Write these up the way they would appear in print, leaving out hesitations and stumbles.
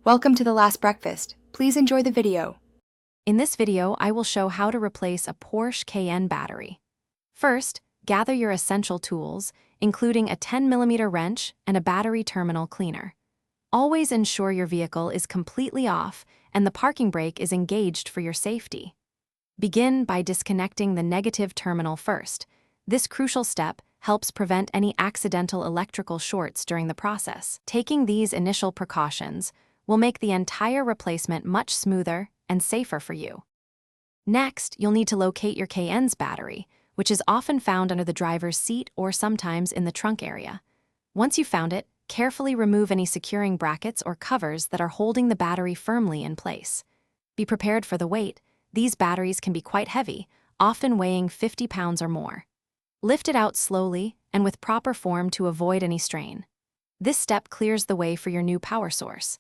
Welcome to The Last Breakfast. Please enjoy the video. In this video, I will show how to replace a Porsche Cayenne battery. First, gather your essential tools, including a 10mm wrench and a battery terminal cleaner. Always ensure your vehicle is completely off and the parking brake is engaged for your safety. Begin by disconnecting the negative terminal first. This crucial step helps prevent any accidental electrical shorts during the process. Taking these initial precautions will make the entire replacement much smoother and safer for you. Next, you'll need to locate your Cayenne's battery, which is often found under the driver's seat or sometimes in the trunk area. Once you've found it, carefully remove any securing brackets or covers that are holding the battery firmly in place. Be prepared for the weight. These batteries can be quite heavy, often weighing 50 pounds or more. Lift it out slowly and with proper form to avoid any strain. This step clears the way for your new power source.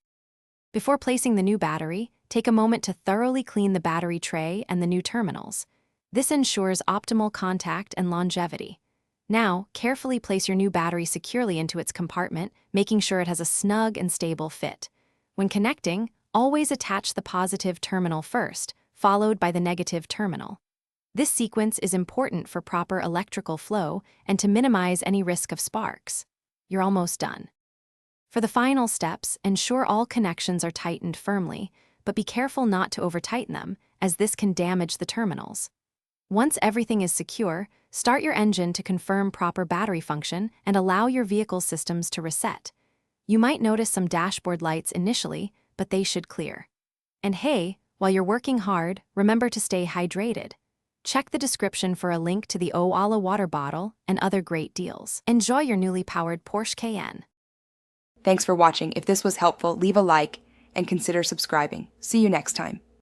Before placing the new battery, take a moment to thoroughly clean the battery tray and the new terminals. This ensures optimal contact and longevity. Now, carefully place your new battery securely into its compartment, making sure it has a snug and stable fit. When connecting, always attach the positive terminal first, followed by the negative terminal. This sequence is important for proper electrical flow and to minimize any risk of sparks. You're almost done. For the final steps, ensure all connections are tightened firmly, but be careful not to over-tighten them, as this can damage the terminals. Once everything is secure, start your engine to confirm proper battery function and allow your vehicle's systems to reset. You might notice some dashboard lights initially, but they should clear. And hey, while you're working hard, remember to stay hydrated. Check the description for a link to the Owala water bottle and other great deals. Enjoy your newly powered Porsche Cayenne. Thanks for watching. If this was helpful, leave a like and consider subscribing. See you next time.